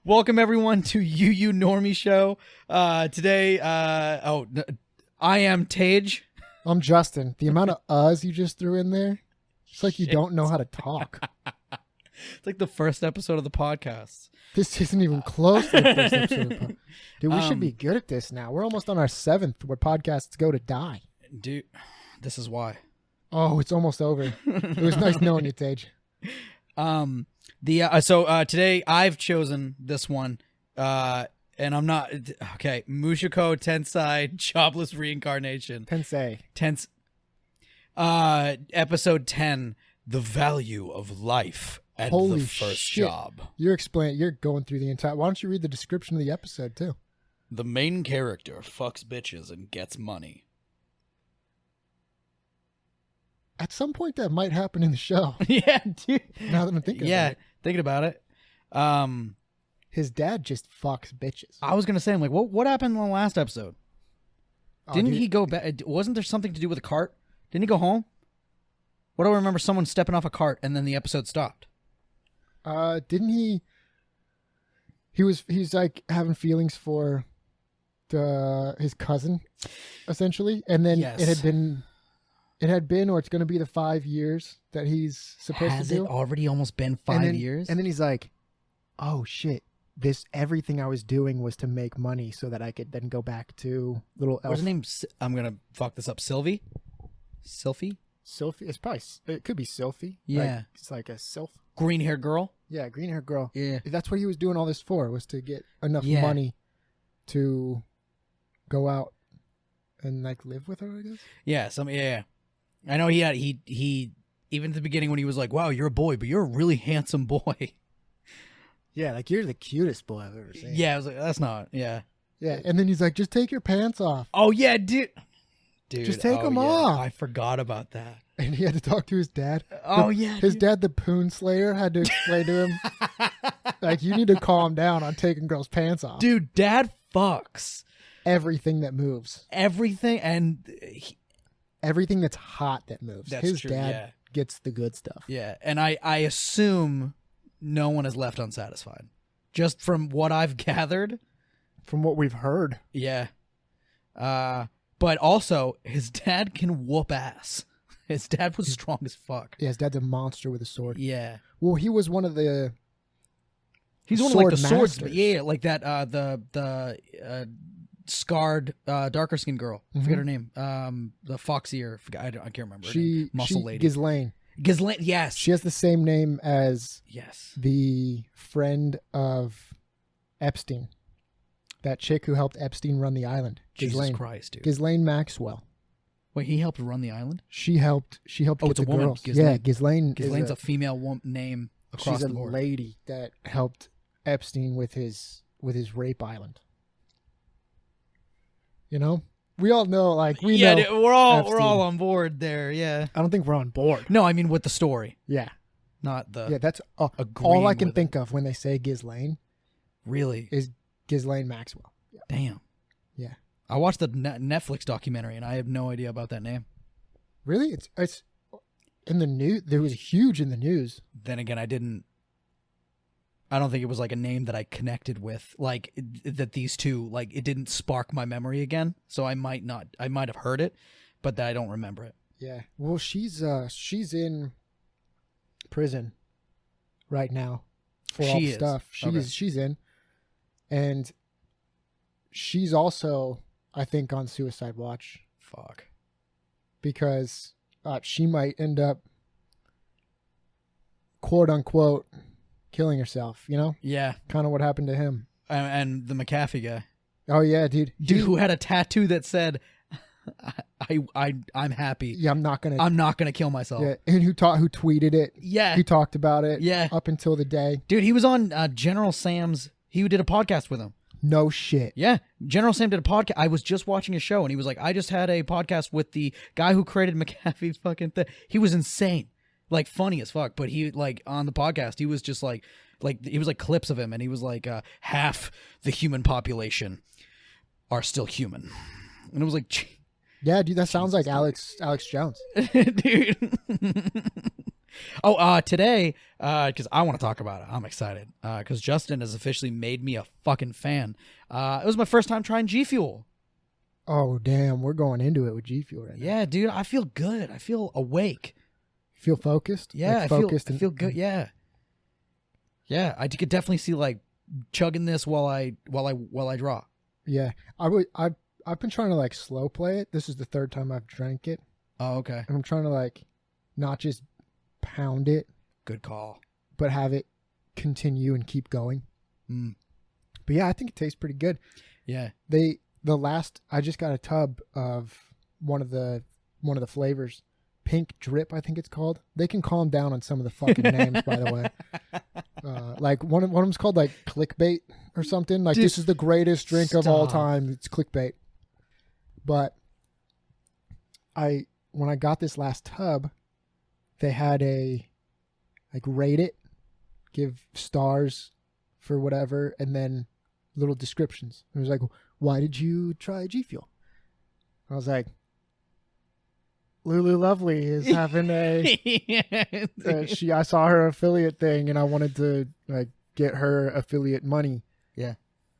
Welcome everyone to You Normie Show. Today, I am Tage. I'm Justin. The amount of uhs you just threw in there, it's like you don't know how to talk. It's like the first episode of the podcast. This isn't even close to the first episode of the podcast. Dude, we should be good at this now. We're almost on our 7th where podcasts go to die. Dude, this is why. Oh, it's almost over. It was nice knowing you, Tage. Today I've chosen this one, and I'm not okay. Mushoku Tensei Jobless Reincarnation. Episode 10, The Value of Life at Holy the First shit. Job. You're going through the entire. Why don't you read the description of the episode too? The main character fucks bitches and gets money. At some point, that might happen in the show. Yeah, dude. Now that I'm thinking about it. Thinking about it. His dad just fucks bitches. I was gonna say, I'm like, what happened in the last episode? Didn't he go back? Wasn't there something to do with a cart? Didn't he go home? What do I remember? Someone stepping off a cart and then the episode stopped. Didn't he? He's like having feelings for his cousin, essentially, and then Yes. it had been, or it's going to be the 5 years that he's supposed Has to do. it already almost been 5 years? And then he's like, "Oh shit! Everything I was doing was to make money so that I could then go back to little elf." What's her name? I'm gonna fuck this up. Sylvie. Sylphie. It could be Sylphie. Yeah. It's like a sylph. Green hair girl. Yeah, green hair girl. Yeah. That's what he was doing all this for, was to get enough Yeah. money to go out and like live with her, I guess. Yeah. Yeah. I know he even at the beginning when he was like, "Wow, you're a boy, but you're a really handsome boy." Yeah, like you're the cutest boy I've ever seen. Yeah, I was like, that's not. Yeah. Yeah, and then he's like, "Just take your pants off." Oh yeah, dude. Just take them off. I forgot about that. And he had to talk to his dad. His dude. dad, the Poon Slayer, had to explain to him, like, you need to calm down on taking girls' pants off. Dude, dad fucks Everything that moves. everything, and Everything that's hot that moves. That's His true, dad yeah. gets the good stuff. yeah, and I assume no one is left unsatisfied, just from what I've gathered. From what we've heard. Yeah, but also his dad can whoop ass. His dad was strong as fuck. Yeah, his dad's a monster with a sword. Yeah, Well, he was one of the... he's one of like the Sword swords. masters. Yeah, like that. The scarred darker skinned girl. I forget her name. The foxier. I can't remember. Her name. Muscle lady. Ghislaine. Ghislaine. Yes. She has the same name as Yes. the friend of Epstein. That chick who helped Epstein run the island. Jesus Ghislaine. Christ, dude. Ghislaine Maxwell. Wait, he helped run the island? She helped Oh, get it's a the woman. girls. Ghislaine. Yeah, Ghislaine. Ghislaine's a female name across she's the a board. lady that helped Epstein with his rape island. You know? We all know, like, we know. Dude, we're all Epstein. on board there. Yeah. I don't think we're on board. No, I mean with the story, Yeah. not the. Yeah, that's all agreeing I can with think of when they say Ghislaine Really. is Ghislaine Maxwell. Yeah. Damn. Yeah. I watched the Netflix documentary and I have no idea about that name. Really? It's in the news. There was huge in the news. Then again, I don't think it was like a name that I connected with, like that these two, like it didn't spark my memory again. So I might have heard it, but I don't remember it. Yeah. Well, she's in prison right now for all She the is. stuff. She's in, and she's also, I think, on suicide watch Fuck. because she might end up, quote unquote, killing herself. You know, Yeah. kind of what happened to him. And the McAfee guy. Oh yeah, dude. Dude who had a tattoo that said, I'm happy. Yeah, I'm not gonna kill myself. Yeah, and who tweeted it? Yeah. He talked about it. Yeah. Up until the day. Dude, he was on General Sam's. He did a podcast with him. No shit. Yeah. General Sam did a podcast. I was just watching his show and he was like, I just had a podcast with the guy who created McAfee fucking thing. He was insane. Like funny as fuck. But he like on the podcast, he was just like he was like clips of him and he was like half the human population are still human. And it was like Yeah, dude, that sounds like Alex Jones. dude. Today, because I want to talk about it. I'm excited because Justin has officially made me a fucking fan. It was my first time trying G Fuel. Oh, damn. We're going into it with G Fuel right now. Yeah, dude, I feel good. I feel awake. Feel focused? Yeah, like I feel good. Yeah, yeah. I could definitely see like chugging this while I draw. Yeah, I've been trying to like slow play it. This is the third time I've drank it. Oh, okay. And I'm trying to like not just pound it, Good call. but have it continue and keep going. Mm. But yeah, I think it tastes pretty good. Yeah. I just got a tub of one of the flavors, Pink Drip, I think it's called. They can calm down on some of the fucking names, by the way. Like one of them's called like Clickbait or something. Like, Dude, this is the greatest drink of all time. It's clickbait. But when I got this last tub, they had a like rate it, give stars for whatever, and then little descriptions. It was like, why did you try G Fuel? I was like, Lulu Lovely is having I saw her affiliate thing and I wanted to like get her affiliate money. Yeah.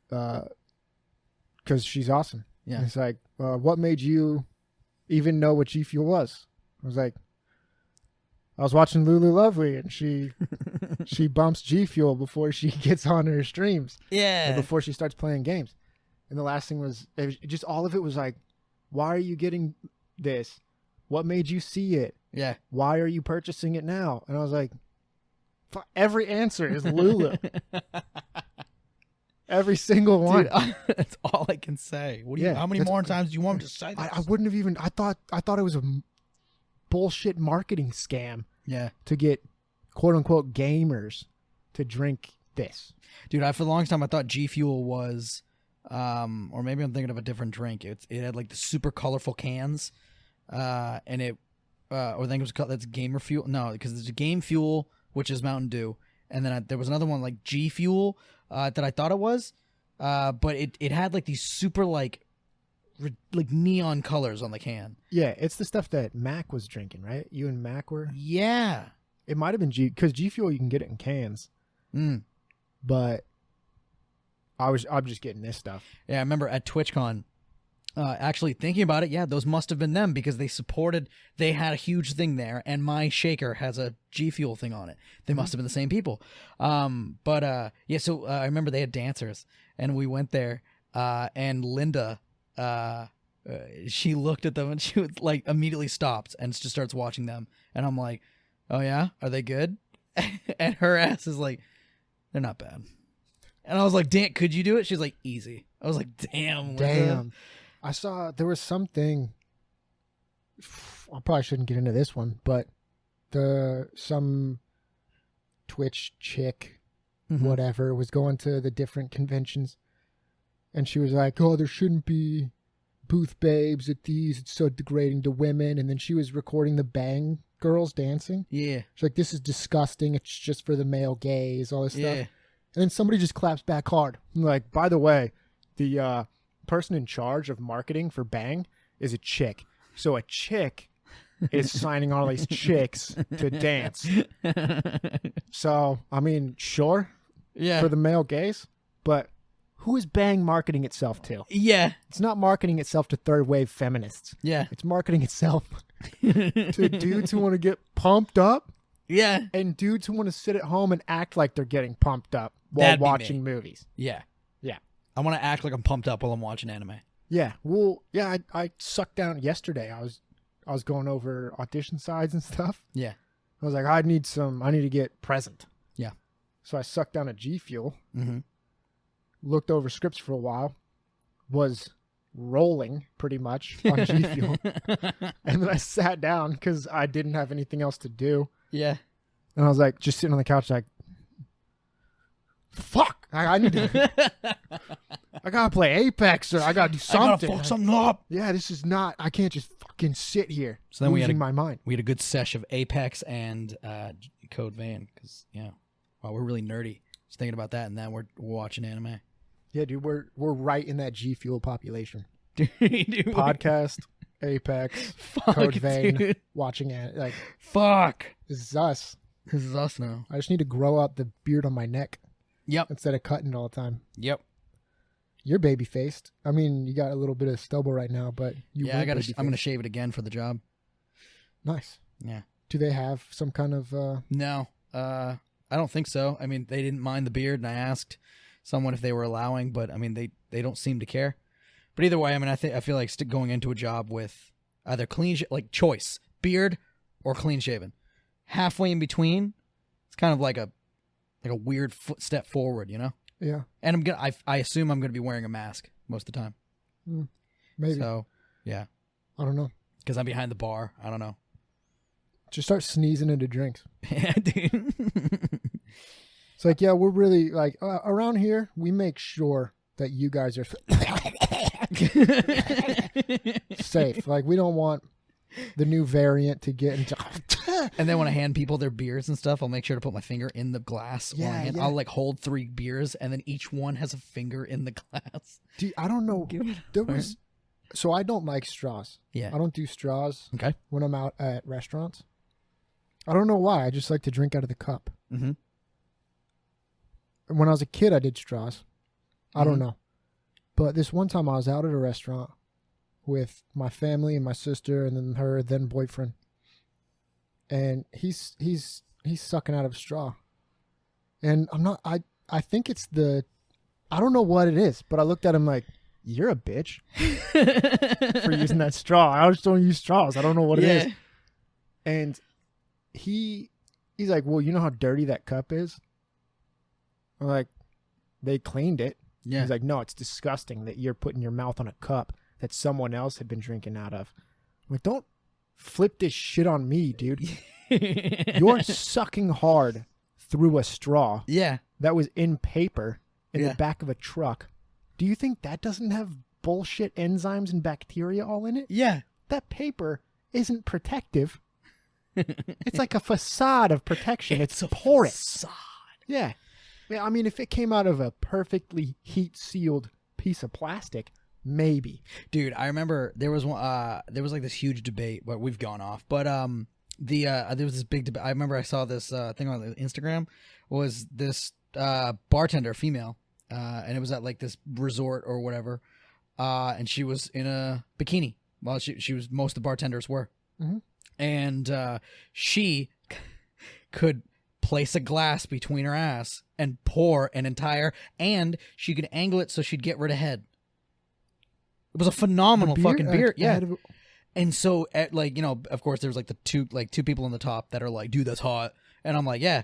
Because she's awesome. Yeah. And it's like, what made you even know what G Fuel was? I was like, I was watching Lulu Lovely and she bumps G Fuel before she gets on her streams. Yeah. Or before she starts playing games. And the last thing was just all of it was like, why are you getting this? What made you see it? Yeah. Why are you purchasing it now? And I was like, every answer is Lulu. Every single one. Dude, that's all I can say. What do you? How many more times do you want me to say this? I wouldn't have even. I thought it was a bullshit marketing scam. Yeah. To get quote unquote gamers to drink this. Dude, for the longest time I thought G Fuel was, or maybe I'm thinking of a different drink. It had like the super colorful cans, and it, or I think it was called that's Gamer Fuel. No, because there's a Game Fuel, which is Mountain Dew, and then there was another one like G Fuel. That I thought it was, but it had like these super like neon colors on the can. Yeah, it's the stuff that Mac was drinking, right? You and Mac were. Yeah, it might have been because G Fuel you can get it in cans. But I'm just getting this stuff. Yeah, I remember at TwitchCon, actually thinking about it. Yeah, those must have been them because they had a huge thing there, and my shaker has a G Fuel thing on it. They must have been the same people. Yeah, so I remember they had dancers, and we went there, and Linda, she looked at them and she was like immediately stopped and just starts watching them, and I'm like, oh yeah, are they good? And her ass is like, they're not bad. And I was like, damn, could you do it? She's like, easy. I was like, damn. Damn. I saw there was something. I probably shouldn't get into this one, but some Twitch chick, whatever, was going to the different conventions, and she was like, "Oh, there shouldn't be booth babes at these. It's so degrading to women." And then she was recording the Bang girls dancing. Yeah, she's like, "This is disgusting. It's just for the male gaze. All this stuff." Yeah. And then somebody just claps back hard. I'm like, by the way, the person in charge of marketing for Bang is a chick. So a chick is signing all these chicks to dance. So, I mean, sure, for the male gaze, but who is Bang marketing itself to? Yeah. It's not marketing itself to third wave feminists. Yeah. It's marketing itself to dudes who want to get pumped up. Yeah. And dudes who want to sit at home and act like they're getting pumped up while watching movies. Yeah. Yeah. I want to act like I'm pumped up while I'm watching anime. Yeah. Well, yeah, I sucked down yesterday. I was going over audition sides and stuff. Yeah. I was like, I need to get present. Yeah. So I sucked down a G Fuel. Looked over scripts for a while. Was rolling pretty much on G Fuel. And then I sat down because I didn't have anything else to do. Yeah. And I was like, just sitting on the couch like, fuck, I need to, I gotta play Apex or I gotta do something. I gotta fuck something up. Yeah, this is not, I can't just fucking sit here so then losing my mind. We had a good sesh of Apex and Code Vein because, wow, we're really nerdy. Just thinking about that, and then we're watching anime. Yeah, dude, we're right in that G Fuel population. Dude, Podcast, Apex, Fuck, Code Vein, dude. watching it. Like, Fuck. this is us. This is us now. I just need to grow out the beard on my neck Yep. instead of cutting it all the time. Yep. You're baby faced. I mean, you got a little bit of stubble right now, but you. Yeah, I'm gonna shave it again for the job. Nice. Yeah. Do they have some kind of? No. I don't think so. I mean, they didn't mind the beard, and I asked someone if they were allowing, but I mean, they don't seem to care. But either way, I mean, I feel like going into a job with either clean, like choice, beard or clean shaven, halfway in between, it's kind of like a weird step forward, you know? Yeah. And I assume I'm gonna be wearing a mask most of the time. Maybe. So, yeah. I don't know. Because I'm behind the bar. I don't know. Just start sneezing into drinks. Yeah, dude. It's like, yeah, we're really like around here. We make sure that you guys are safe. Like, we don't want the new variant to get into. And then when I hand people their beers and stuff, I'll make sure to put my finger in the glass. Yeah, yeah. I'll like hold 3 beers, and then each one has a finger in the glass. Dude, I don't know. So I don't like straws. Yeah. I don't do straws. Okay. When I'm out at restaurants. I don't know why. I just like to drink out of the cup. Mm-hmm. When I was a kid, I did straws. I don't know. But this one time I was out at a restaurant with my family and my sister and then her then boyfriend. And he's sucking out of a straw. And I think it's I don't know what it is, but I looked at him like, you're a bitch for using that straw. I just don't use straws. I don't know what it is. And he's like, well, you know how dirty that cup is? I'm like, they cleaned it. Yeah. He's like, no, it's disgusting that you're putting your mouth on a cup that someone else had been drinking out of. I'm like, don't flip this shit on me, dude. You're sucking hard through a straw. Yeah. That was in paper in the back of a truck. Do you think that doesn't have bullshit enzymes and bacteria all in it? Yeah. That paper isn't protective. It's like a facade of protection. It's porous. Facade. Yeah. I mean, if it came out of a perfectly heat-sealed piece of plastic, maybe. Dude, I remember there was like this huge debate, but we've gone off. But there was this big debate. I remember I saw this thing on Instagram. Was this bartender, female, and it was at like this resort or whatever, and she was in a bikini. Well, she was, most of the bartenders were, and she could place a glass between her ass and pour an entire, and she could angle it so she'd get rid of head. It was a phenomenal fucking beer. Yeah. And so, like, you know, of course, there's like the two people on the top that are like, dude, that's hot. And I'm like, yeah.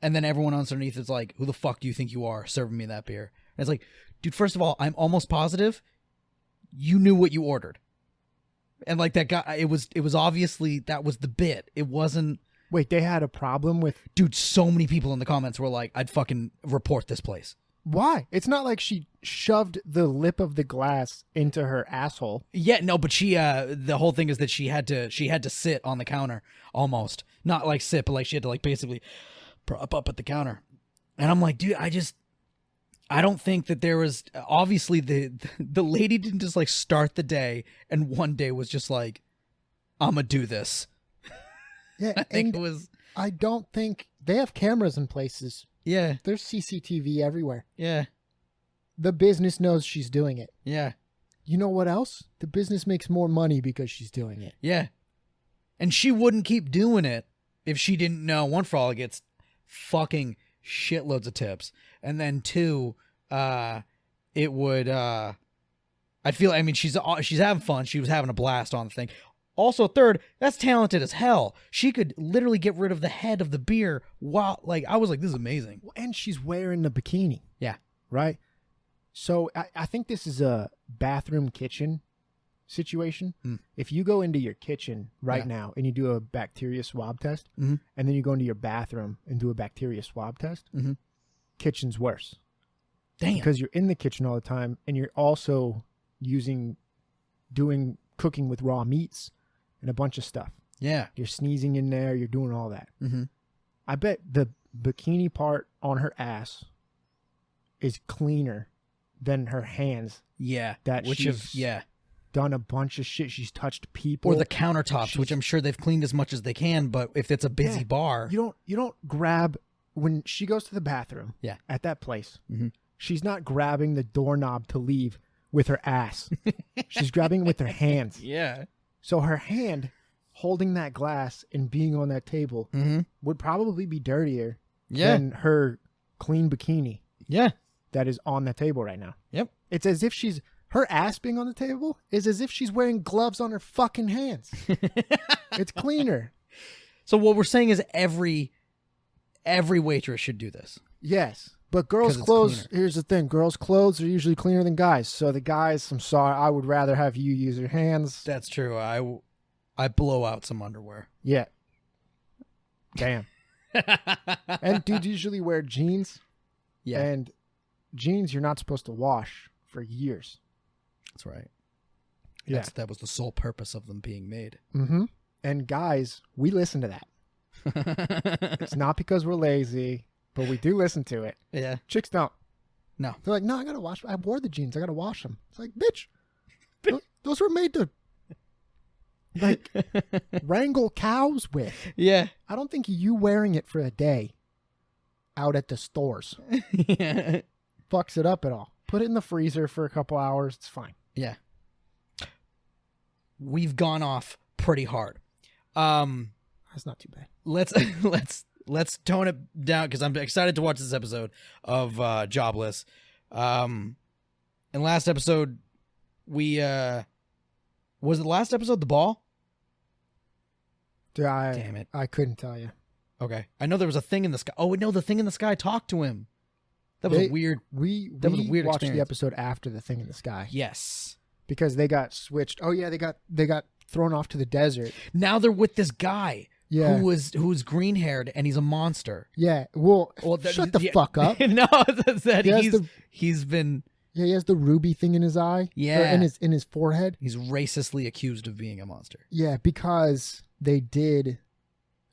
And then everyone underneath is like, who the fuck do you think you are serving me that beer? And it's like, dude, first of all, I'm almost positive you knew what you ordered. And like that guy, it was obviously, that was the bit. It wasn't. Wait, they had a problem with... Dude, so many people in the comments were like, I'd fucking report this place. Why? It's not like she shoved the lip of the glass into her asshole. Yeah, no, but she, the whole thing is that she had to sit on the counter, almost. Not like sit, but like she had to like basically prop up at the counter. And I'm like, dude, I don't think that there was, obviously the lady didn't just like start the day and one day was just like, I'm gonna do this. Yeah, I think it was. I don't think they have cameras in places. Yeah. There's CCTV everywhere. Yeah. The business knows she's doing it. Yeah. You know what else? The business makes more money because she's doing it. Yeah. And she wouldn't keep doing it if she didn't know, one, for all, it gets fucking shitloads of tips. And then two, it would, I mean, she's having fun. She was having a blast on the thing. Also, third, that's talented as hell. She could literally get rid of the head of the beer while, like, I was like, this is amazing. And she's wearing the bikini. Yeah. Right? So I think this is a bathroom kitchen situation. If you go into your kitchen right now and you do a bacteria swab test, and then you go into your bathroom and do a bacteria swab test, kitchen's worse. Damn. Because you're in the kitchen all the time and you're also doing cooking with raw meats and a bunch of stuff. Yeah. You're sneezing in there. You're doing all that. I bet the bikini part on her ass is cleaner than her hands. Yeah. That done a bunch of shit. She's touched people. Or the countertops, which I'm sure they've cleaned as much as they can, but if it's a busy bar. You don't grab when she goes to the bathroom at that place. Mm-hmm. She's not grabbing the doorknob to leave with her ass. She's grabbing it with her hands. Yeah. So her hand holding that glass and being on that table would probably be dirtier than her clean bikini. Yeah. That is on the table right now. Yep. It's as if her ass being on the table is as if she's wearing gloves on her fucking hands. It's cleaner. So what we're saying is every waitress should do this. Yes. But girls' clothes, here's the thing. Girls' clothes are usually cleaner than guys. So the guys, I'm sorry, I would rather have you use your hands. That's true. I blow out some underwear. Yeah. Damn. And dudes usually wear jeans. Yeah. And jeans you're not supposed to wash for years. That's right. Yeah. That was the sole purpose of them being made. Mm-hmm. And guys, we listen to that. It's not because we're lazy, but we do listen to it. Yeah. Chicks don't. No. They're like, no, I gotta wash. I wore the jeans. I gotta wash them. It's like, bitch, those were made to like wrangle cows with. Yeah. I don't think you wearing it for a day out at the stores fucks it up at all. Put it in the freezer for a couple hours. It's fine. Yeah. We've gone off pretty hard. That's not too bad. Let's tone it down because I'm excited to watch this episode of Jobless. And last episode, was it the last episode the ball? Damn it! I couldn't tell you. Okay, I know there was a thing in the sky. Oh no, the thing in the sky talked to him. That was weird. We was a weird watched experience. the eepisode after the thing in the sky. Yes, because they got switched. Oh yeah, they got thrown off to the desert. Now they're with this guy. Yeah. Who's green haired and he's a monster. Yeah. Well shut the fuck up. No, that he's been. Yeah, he has the ruby thing in his eye. Yeah. In his forehead. He's racistly accused of being a monster. Yeah, because they did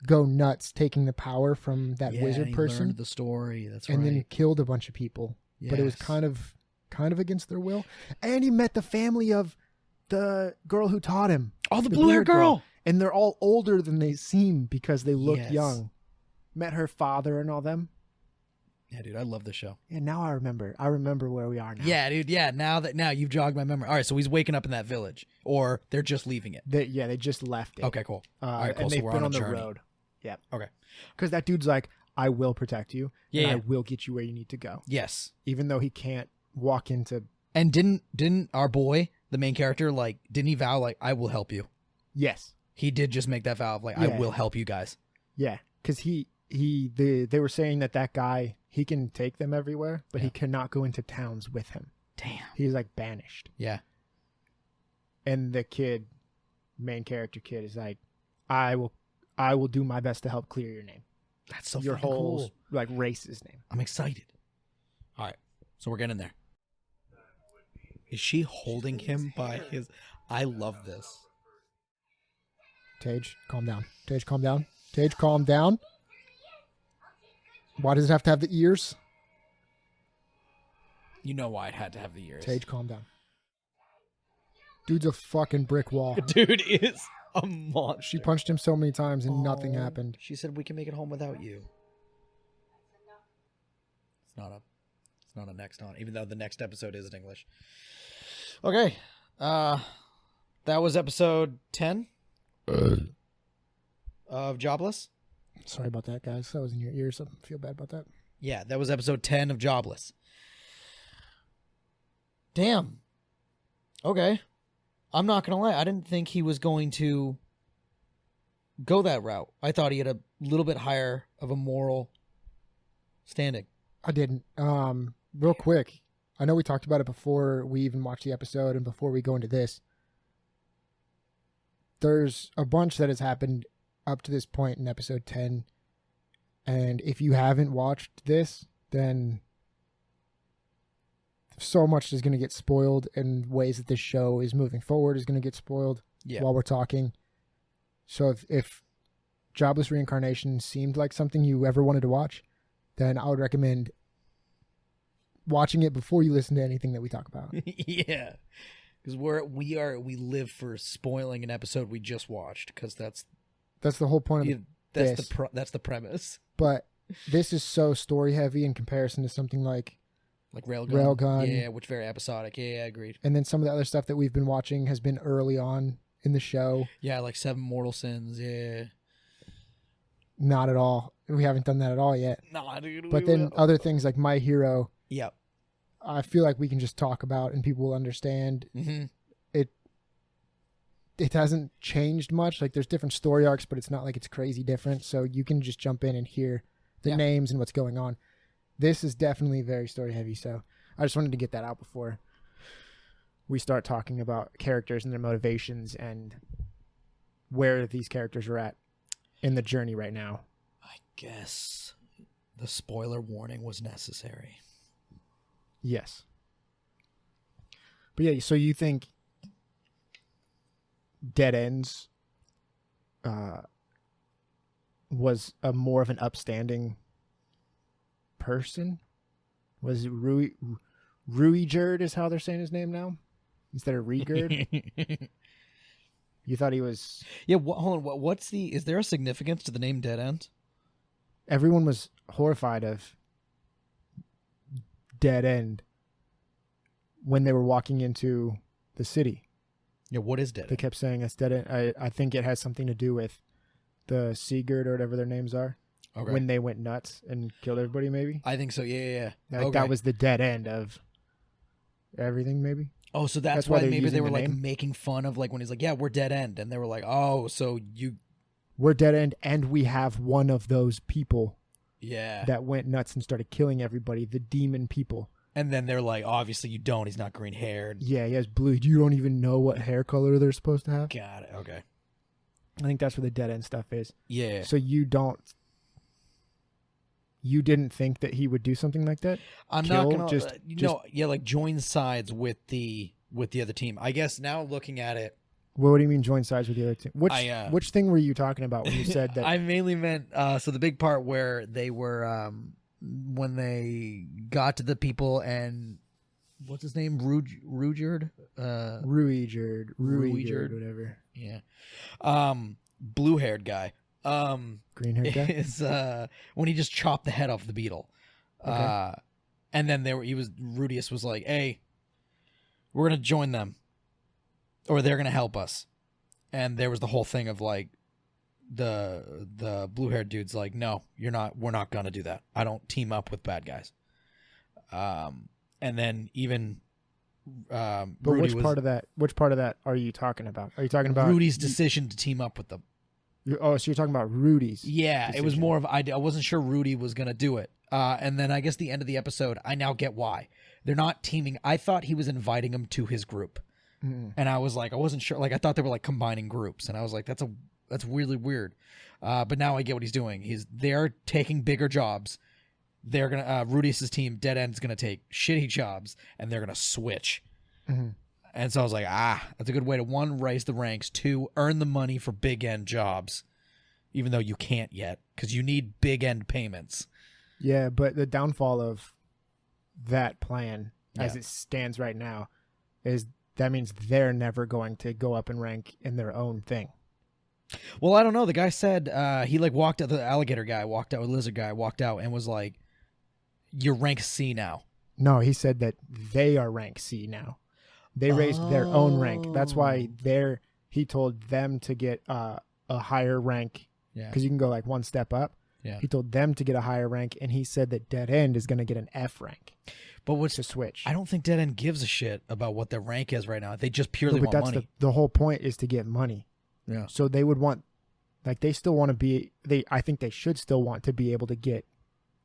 go nuts taking the power from that wizard person. Learned the story. That's right. And then killed a bunch of people. Yes. But it was kind of against their will. And he met the family of the girl who taught him. Oh, the blue-haired girl. And they're all older than they seem because they look young. Met her father and all them. Yeah, dude, I love this show. Yeah, now I remember. I remember where we are now. Yeah, dude. Yeah, now you've jogged my memory. All right, so he's waking up in that village, or they're just leaving it. They just left it. Okay, cool. All right, cool. And so they've we're been on on a the journey. road. Yeah. Okay. Because that dude's like, I will protect you. Yeah, and I will get you where you need to go. Yes. Even though he can't walk into. And didn't our boy, the main character, didn't he vow I will help you? Yes. He did just make that vow of I will help you guys. Yeah, because they were saying that guy, he can take them everywhere, but he cannot go into towns with him. Damn. He's banished. Yeah. And the main character kid is like, I will do my best to help clear your name. That's so your whole cool. race's name. I'm excited. All right, so we're getting there. Is she holding him by his? I love this. Tage, calm down. Tage, calm down. Tage, calm down. Why does it have to have the ears? You know why it had to have the ears. Tage, calm down. Dude's a fucking brick wall. Dude is a monster. She punched him so many times and nothing happened. She said we can make it home without you. It's not a next on, even though the next episode is in English. Okay. That was episode 10 of Jobless. Sorry about that, guys. That was in your ears. I feel bad about that. Yeah, that was episode 10 of Jobless. Damn. Okay. I'm not going to lie. I didn't think he was going to go that route. I thought he had a little bit higher of a moral standing. I didn't. Real quick. I know we talked about it before we even watched the episode and before we go into this. There's a bunch that has happened up to this point in episode 10. And if you haven't watched this, then so much is going to get spoiled, and ways that this show is moving forward is going to get spoiled while we're talking. So if Jobless Reincarnation seemed like something you ever wanted to watch, then I would recommend watching it before you listen to anything that we talk about. Yeah. Because we live for spoiling an episode we just watched, because that's the whole point of that's that's the premise. But this is so story heavy in comparison to something like Railgun. Yeah, which very episodic. Yeah, agreed. And then some of the other stuff that we've been watching has been early on in the show. Yeah, like Seven Mortal Sins. Yeah. Not at all. We haven't done that at all yet. Nah, dude. But then other things like My Hero. Yep. I feel like we can just talk about and people will understand. Mm-hmm. It hasn't changed much. Like there's different story arcs, but it's not like it's crazy different. So you can just jump in and hear the names and what's going on. This is definitely very story heavy. So I just wanted to get that out before we start talking about characters and their motivations and where these characters are at in the journey right now. I guess the spoiler warning was necessary. Yes. But yeah, so you think Dead Ends was a more of an upstanding person? Was it Ruigerd is how they're saying his name now? Instead of Regerd? You thought he was... Yeah, hold on. Is there a significance to the name Dead End? Everyone was horrified of Dead End when they were walking into the city. Yeah, what is Dead End? They kept saying it's Dead End. I think it has something to do with the Sigurd or whatever their names are. Okay. When they went nuts and killed everybody, maybe? I think so, yeah. Like that was the dead end of everything, maybe? Oh, so that's why maybe they were like making fun of like when he's like, yeah, we're Dead End. And they were like, oh, so we're Dead End and we have one of those people that went nuts and started killing everybody, the demon people. And then they're like, obviously you don't. He's not green haired. Yeah, he has blue. You don't even know what hair color they're supposed to have. Got it. Okay. I think that's where the Dead End stuff is. Yeah. So you didn't think that he would do something like that? I'm not gonna like join sides with the other team. I guess now looking at it. Well, what do you mean join sides with the other team? Which thing were you talking about when you said that? I mainly meant so the big part where they were when they got to the people and what's his name? Ruigerd, whatever. Yeah. Blue-haired guy. Green-haired guy is when he just chopped the head off the beetle. Okay. And then Rudius was like, "Hey, we're gonna join them, or they're gonna help us." And there was the whole thing of like the blue-haired dude's like, "No, you're not. We're not gonna do that. I don't team up with bad guys." And then even but Rudy which part of that are you talking about? Are you talking about Rudy's decision to team up with them? So you're talking about Rudy's decision. It was more of I wasn't sure Rudy was gonna do it. And then I guess the end of the episode, I now get why they're not teaming. I thought he was inviting him to his group, and I was like, I wasn't sure. Like I thought they were like combining groups, and I was like, that's really weird. But now I get what he's doing. They're taking bigger jobs. They're gonna Rudy's team Dead End's gonna take shitty jobs, and they're gonna switch. Mm-hmm. And so I was like, that's a good way to, one, raise the ranks, two, earn the money for big end jobs, even though you can't yet, because you need big end payments. Yeah, but the downfall of that plan, as it stands right now, is that means they're never going to go up in rank in their own thing. Well, I don't know. The guy said he like walked out, the alligator guy walked out, lizard guy walked out and was like, you're rank C now. No, he said that they are rank C now. They raised their own rank. That's why he told them to get a higher rank. Yeah. Because you can go like one step up. Yeah. He told them to get a higher rank, and he said that Dead End is going to get an F rank. But what's to switch? I don't think Dead End gives a shit about what their rank is right now. They just purely want money. The whole point is to get money. Yeah. So they would want, like, they still want to be. I think they should still want to be able to get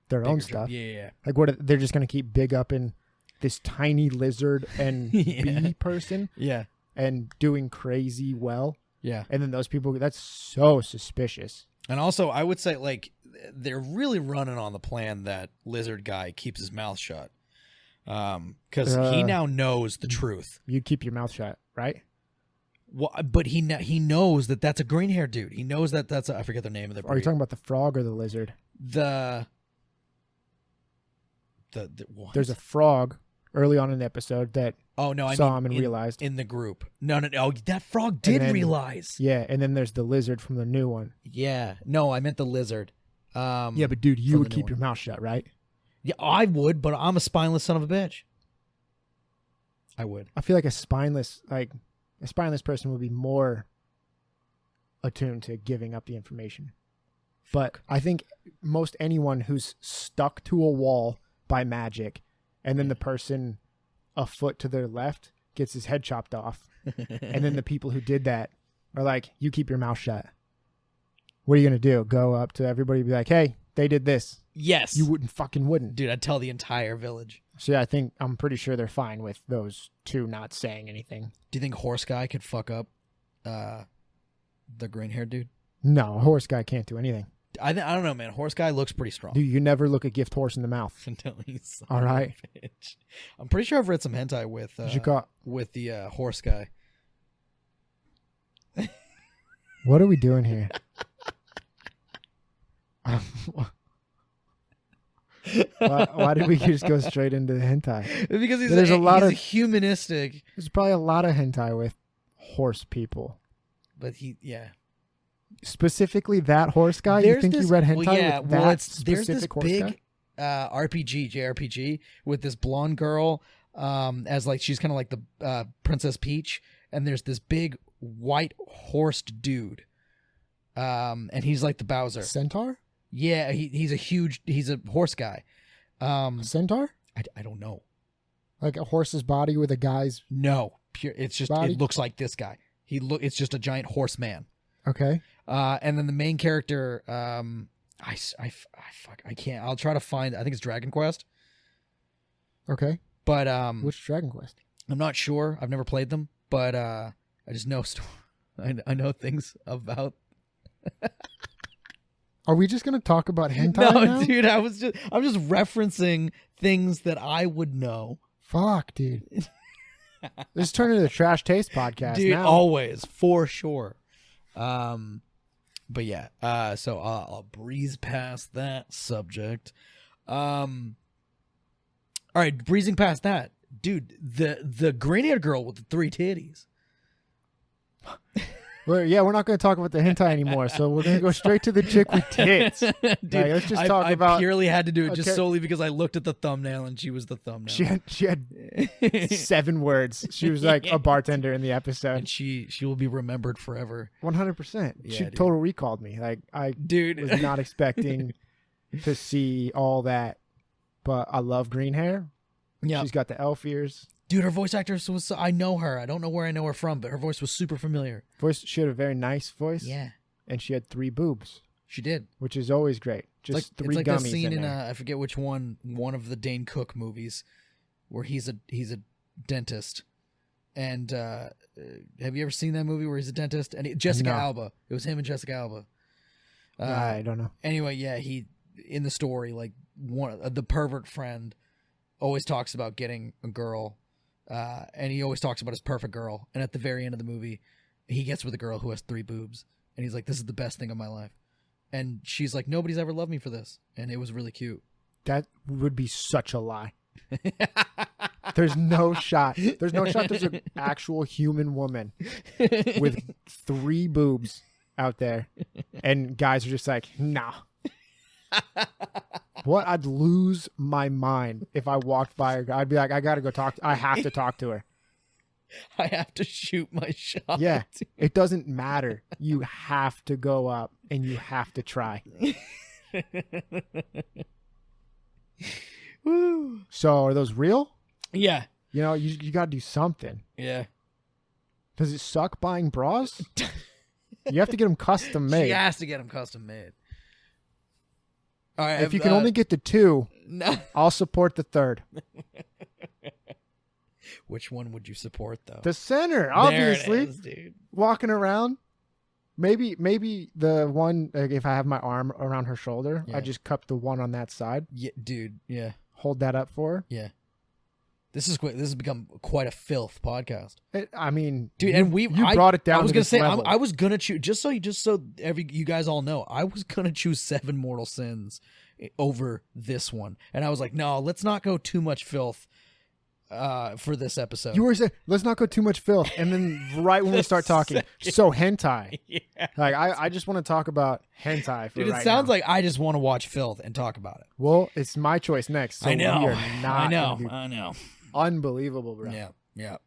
their own stuff. Yeah. Like they're just going to keep big up in this tiny lizard and bee person, and doing crazy well, and then those people, that's so suspicious. And also, I would say, like, they're really running on the plan that lizard guy keeps his mouth shut, because he now knows the truth. You keep your mouth shut, right? Well, but he knows that that's a green hair dude. He knows that that's I forget the name of the breed. Are you talking about the frog or the lizard? What? There's a frog early on in the episode that Oh no, I saw mean him and realized in the group. No. Oh, that frog did then- realize. Yeah, and then there's the lizard from the new one. Yeah. No, I meant the lizard. Yeah, but dude, you from would the new keep one. your mouth shut, right? Yeah, I would, but I'm a spineless son of a bitch. I would. I feel like a spineless person would be more attuned to giving up the information. But I think most anyone who's stuck to a wall by magic, and then the person a foot to their left gets his head chopped off, and then the people who did that are like, "You keep your mouth shut." What are you gonna do? Go up to everybody and be like, "Hey, they did this." Yes. You wouldn't. Dude, I'd tell the entire village. So yeah, I'm pretty sure they're fine with those two not saying anything. Do you think Horse Guy could fuck up the green-haired dude? No, a horse guy can't do anything. I don't know, man. Horse Guy looks pretty strong. Dude, you never look a gift horse in the mouth. Until he's All right. bitch. I'm pretty sure I've read some hentai with with the Horse Guy. What are we doing here? Why did we just go straight into the hentai? Because he's he's humanistic. There's probably a lot of hentai with horse people. But Specifically that horse guy? There's You think this, you read hentai well, yeah, with well, that there's this specific horse big guy? JRPG with this blonde girl as like she's kind of like the Princess Peach, and there's this big white horsed dude, and he's like the Bowser. Centaur? Yeah, he's a horse guy. Centaur? I don't know. Like a horse's body with a guy's... No, it's just body? it looks like this guy. It's just a giant horseman. Okay. And then the main character, I can't. I'll try to find. I think it's Dragon Quest. Okay. But Which Dragon Quest? I'm not sure. I've never played them, but I just know I know things about. Are we just gonna talk about hentai No, now? dude. I'm just referencing things that I would know. Fuck, dude. This turned into the Trash Taste podcast, Dude, now. always for sure. But yeah. So I'll breeze past that subject. All right, breezing past that, dude. The green-haired girl with the 3 titties. We're not going to talk about the hentai anymore, so we're going to go straight to the chick with tits. Dude, let's just talk I about... purely had to do it just Okay. solely because I looked at the thumbnail and she was the thumbnail. She had 7 words. She was like a bartender in the episode. And she will be remembered forever. 100%. Yeah, She dude. total recalled me. Like I Dude. was not expecting to see all that, but I love green hair. Yeah. She's got the elf ears. Dude, her voice actor was I know her. I don't know where I know her from, but her voice was super familiar. She had a very nice voice. Yeah. And she had 3 boobs, She did. which is always great. Just It's 3 like gummies that scene in there. I forget which one of the Dane Cook movies where he's a dentist. And have you ever seen that movie where he's a dentist? And Jessica No. Alba. It was him and Jessica Alba. I don't know. Anyway, yeah, he in the story, like the pervert friend always talks about getting a girl, and he always talks about his perfect girl. And at the very end of the movie, he gets with a girl who has 3 boobs, and he's like, "This is the best thing of my life." And she's like, "Nobody's ever loved me for this," and it was really cute. That would be such a lie. There's no shot. There's no shot there's an actual human woman with 3 boobs out there. And guys are just like, nah. What? I'd lose my mind if I walked by her. I'd be like, I gotta go I have to talk to her. I have to shoot my shot. Yeah. It doesn't matter. You have to go up and you have to try. Woo. So are those real? Yeah. You know, you gotta do something. Yeah. Does it suck buying bras? You have to get them custom made. She has to get them custom made. All right. If you can only get to 2, no. I'll support the 3rd. Which one would you support, though? The center, obviously. There it is, dude. Walking around. Maybe the one, like if I have my arm around her shoulder, Yeah. I just cup the one on that side. Yeah, dude. Yeah. Hold that up for her. Yeah. This has become quite a filth podcast, I mean, dude. you brought it down. I was to gonna this say level. I was gonna choose just so you guys all know. I was gonna choose 7 mortal sins over this one, and I was like, no, let's not go too much filth. for this episode. You were saying, let's not go too much filth. And then right when we start talking, so hentai. Yeah. Like, I just want to talk about hentai for Dude, it right sounds now. like I just want to watch filth and talk about it. Well, it's my choice next. So I know. We are not I know. Unbelievable, bro. Yeah, yeah.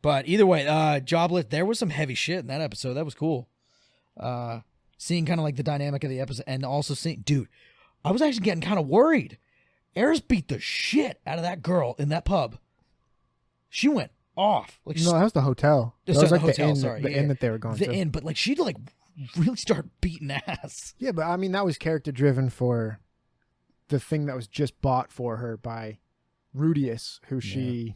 But either way, Jobless, there was some heavy shit in that episode. That was cool. Seeing kind of like the dynamic of the episode and also seeing, dude, I was actually getting kind of worried. Eris beat the shit out of that girl in that pub. She went off. Like, No, that was the hotel. That was the like hotel, the inn that they were going the to. inn, but like she'd like really start beating ass. Yeah, but I mean, that was character driven for the thing that was just bought for her by Rudius, who she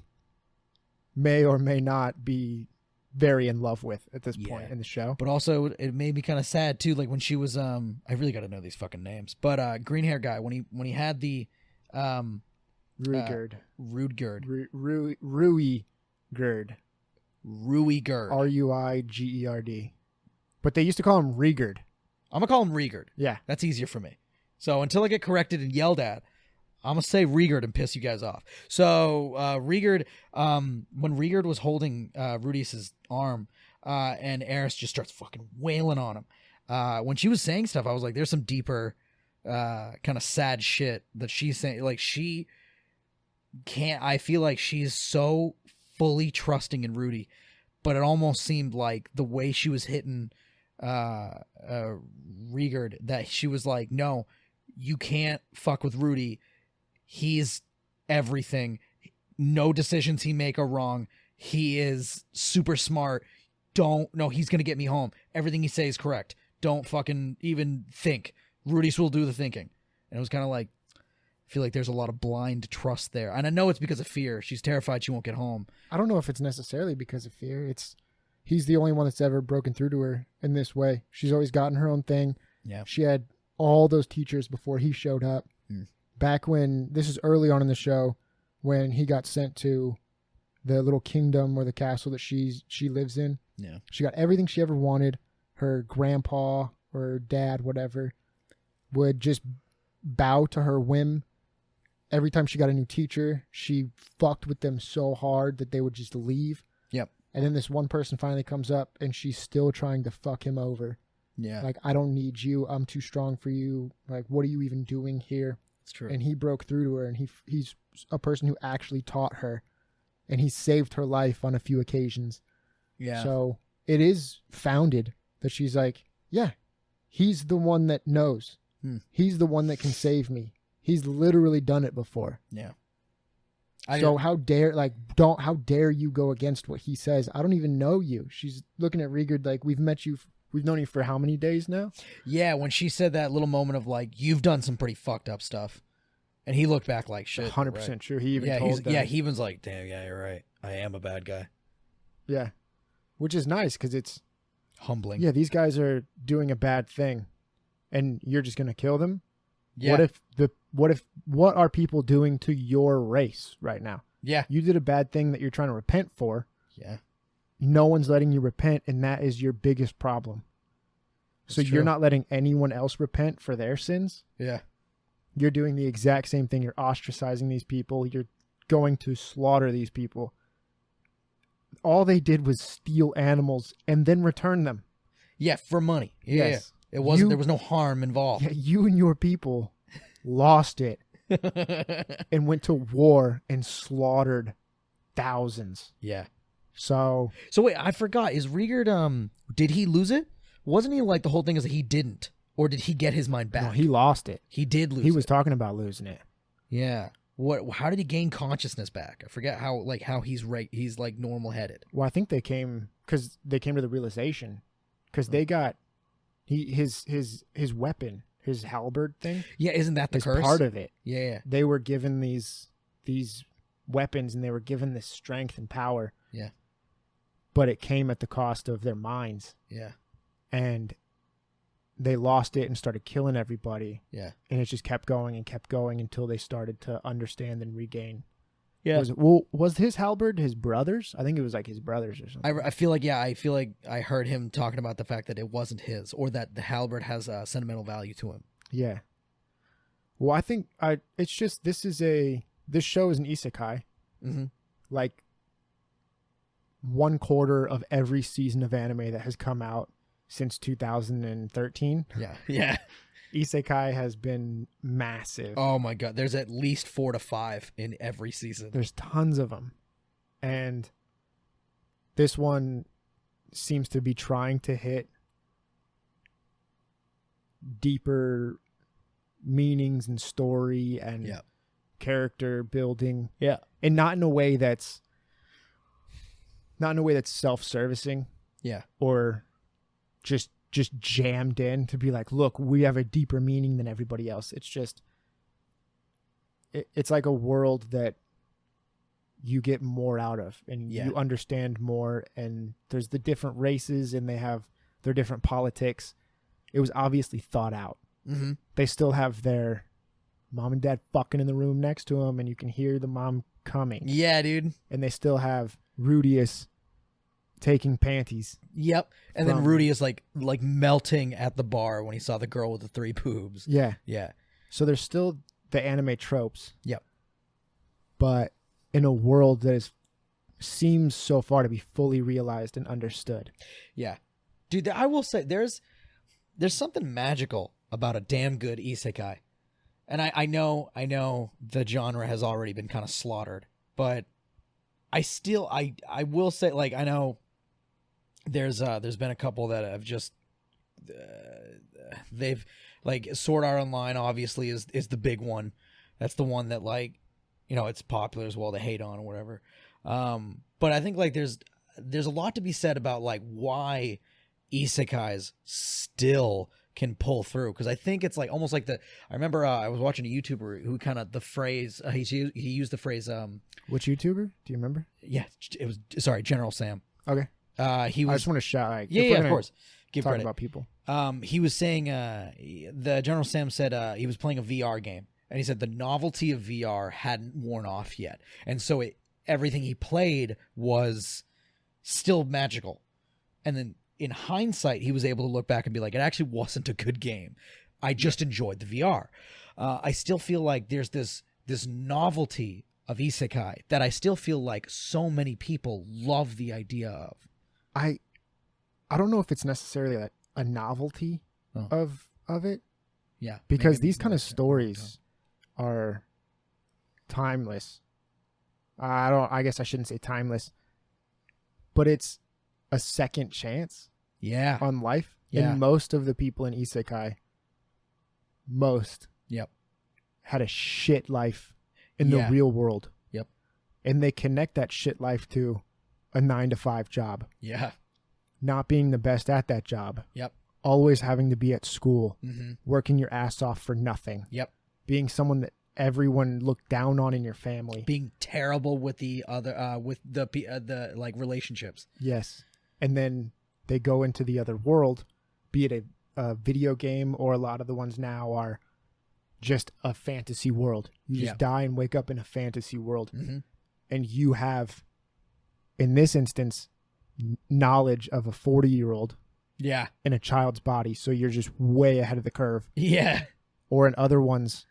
may or may not be very in love with at this point in the show. But also, it made me kind of sad too. Like when she was, I really got to know these fucking names. But green hair guy, when he had the, Ruigerd. Ruigerd. Ruigerd. Ruigerd. Ruigerd. But they used to call him Rigerd. I'm gonna call him Rigerd. Yeah. That's easier for me. So until I get corrected and yelled at, I'm gonna say Rigerd and piss you guys off. So Rigerd, when Rigerd was holding Rudius's arm, and Eris just starts fucking wailing on him. When she was saying stuff, I was like, "There's some deeper, kind of sad shit that she's saying." Like she can't. I feel like she's so fully trusting in Rudy, but it almost seemed like the way she was hitting Rigerd, that she was like, "No, you can't fuck with Rudy. He's everything. No decisions he make are wrong. He is super smart. He's going to get me home. Everything he says is correct. Don't fucking even think. Rudy's will do the thinking." And it was kind of like, I feel like there's a lot of blind trust there. And I know it's because of fear. She's terrified she won't get home. I don't know if it's necessarily because of fear. He's the only one that's ever broken through to her in this way. She's always gotten her own thing. Yeah. She had all those teachers before he showed up. Back when, this is early on in the show, when he got sent to the little kingdom or the castle that she lives in. Yeah. She got everything she ever wanted. Her grandpa or dad, whatever, would just bow to her whim. Every time she got a new teacher, she fucked with them so hard that they would just leave. Yep. And then this one person finally comes up and she's still trying to fuck him over. Yeah. Like, I don't need you. I'm too strong for you. Like, what are you even doing here? It's true. And he broke through to her, and he's a person who actually taught her, and he saved her life on a few occasions. Yeah. So it is founded that she's like, yeah, he's the one that knows. He's the one that can save me. He's literally done it before. Yeah. So how dare you go against what he says? I don't even know you. She's looking at Rigerd like, we've known you for how many days now? Yeah, when she said that little moment of like, you've done some pretty fucked up stuff. And he looked back like shit. 100% right? true. He even told them. Yeah, he was like, damn, yeah, you're right. I am a bad guy. Yeah. Which is nice because it's humbling. Yeah, these guys are doing a bad thing and you're just going to kill them? Yeah. What are people doing to your race right now? Yeah. You did a bad thing that you're trying to repent for. Yeah. No one's letting you repent, and that is your biggest problem. So you're not letting anyone else repent for their sins? Yeah. You're doing the exact same thing. You're ostracizing these people. You're going to slaughter these people. All they did was steal animals and then return them. Yeah, for money. Yeah. Yes. It wasn't. There was no harm involved. Yeah, you and your people lost it and went to war and slaughtered thousands. Yeah. So wait, I forgot. Is Rigerd, did he lose it? Wasn't he like the whole thing is that he didn't? Or did he get his mind back? No, he lost it. He did lose it. He was talking about losing it. Yeah. How did he gain consciousness back? I forget how he's like normal headed. Well, I think they came to the realization because they got his weapon, his halberd thing. Yeah, isn't that the curse? Part of it. Yeah. They were given these weapons and they were given this strength and power. Yeah. But it came at the cost of their minds. Yeah. And they lost it and started killing everybody. Yeah. And it just kept going until they started to understand and regain. Yeah. Was his halberd his brother's? I think it was like his brother's or something. I feel like I heard him talking about the fact that it wasn't his, or that the halberd has a sentimental value to him. Yeah. Well, I think it's just this show is an isekai. Mm-hmm. like 1/4 of every season of anime that has come out since 2013. Yeah. Isekai has been massive. Oh my god, there's at least 4 to 5 in every season. There's tons of them. And this one seems to be trying to hit deeper meanings and story and character building. Yeah. And not in a way that's self-servicing. Yeah. Or just jammed in to be like, look, we have a deeper meaning than everybody else. It's just it's like a world that you get more out of and you understand more, and there's the different races and they have their different politics. It was obviously thought out. Mm-hmm. They still have their mom and dad fucking in the room next to them, and you can hear the mom coming. Yeah, dude. And they still have Rudius taking panties. Yep. And then Rudy is like melting at the bar when he saw the girl with the 3 boobs. Yeah. Yeah. So there's still the anime tropes. Yep. But in a world that seems so far to be fully realized and understood. Yeah. Dude, I will say there's something magical about a damn good isekai. And I know the genre has already been kind of slaughtered, but I will say, like, I know there's been a couple that have just they've, like, Sword Art Online obviously is the big one. That's the one that, like, you know, it's popular as well to hate on or whatever. But I think, like, there's a lot to be said about, like, why isekais still can pull through, because I think it's like almost like I remember I was watching a YouTuber who kind of the phrase he used the phrase which YouTuber do you remember? Yeah, it was General Sam. Okay. I just want to shout, like, yeah, of course, give talk credit about people. He was saying the General Sam said he was playing a VR game, and he said the novelty of VR hadn't worn off yet, and so everything he played was still magical, and then in hindsight, he was able to look back and be like, it actually wasn't a good game. I just enjoyed the VR. I still feel like there's this novelty of isekai that I still feel like so many people love the idea of. I don't know if it's necessarily a novelty of it. Yeah. Because these kind of stories are timeless. I guess I shouldn't say timeless, but it's a second chance on life. And most of the people in isekai had a shit life in the real world. Yep. And they connect that shit life to a 9-to-5 job. Yeah. Not being the best at that job. Yep. Always having to be at school. Mm-hmm. Working your ass off for nothing. Yep. Being someone that everyone looked down on in your family. Being terrible with the other with the like relationships. Yes. And then they go into the other world, be it a video game, or a lot of the ones now are just a fantasy world. You just die and wake up in a fantasy world. Mm-hmm. And you have, in this instance, knowledge of a 40-year-old in a child's body. So you're just way ahead of the curve. Yeah. Or in other ones,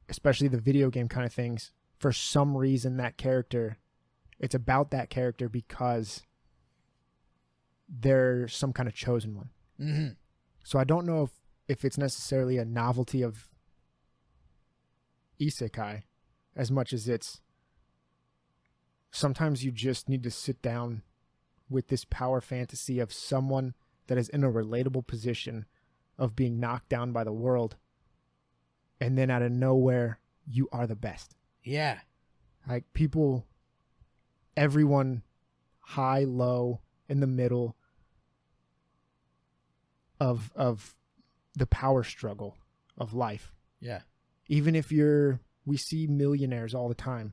especially the video game kind of things, for some reason that character, it's about that character because they're some kind of chosen one. Mm-hmm. So I don't know if it's necessarily a novelty of isekai as much as it's sometimes you just need to sit down with this power fantasy of someone that is in a relatable position of being knocked down by the world, and then out of nowhere you are the best. Yeah. Like people, everyone, high, low, in the middle of the power struggle of life. Yeah. Even if we see millionaires all the time,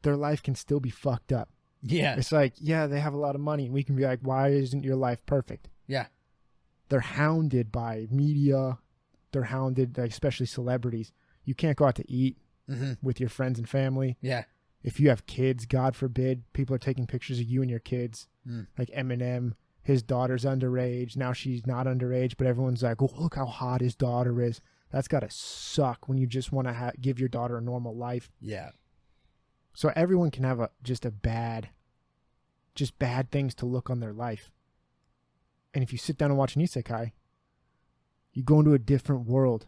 their life can still be fucked up. Yeah. It's like, yeah, they have a lot of money, and we can be like, why isn't your life perfect? Yeah. They're hounded by media. They're hounded, like, especially celebrities. You can't go out to eat with your friends and family. Yeah. If you have kids, God forbid, people are taking pictures of you and your kids. Like Eminem, his daughter's underage. Now she's not underage, but everyone's like, oh, look how hot his daughter is. That's got to suck when you just want to give your daughter a normal life. Yeah. So everyone can have just bad things to look on their life. And if you sit down and watch an isekai, you go into a different world.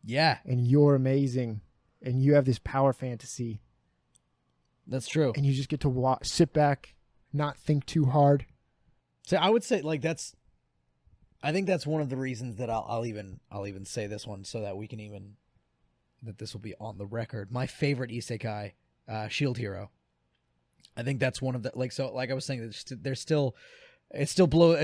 Yeah. And you're amazing. And you have this power fantasy. That's true. And you just get to sit back, not think too hard. So I would say like I think that's one of the reasons that I'll even say this one so that we can that this will be on the record. My favorite isekai, Shield Hero. I think that's one of the like I was saying, it's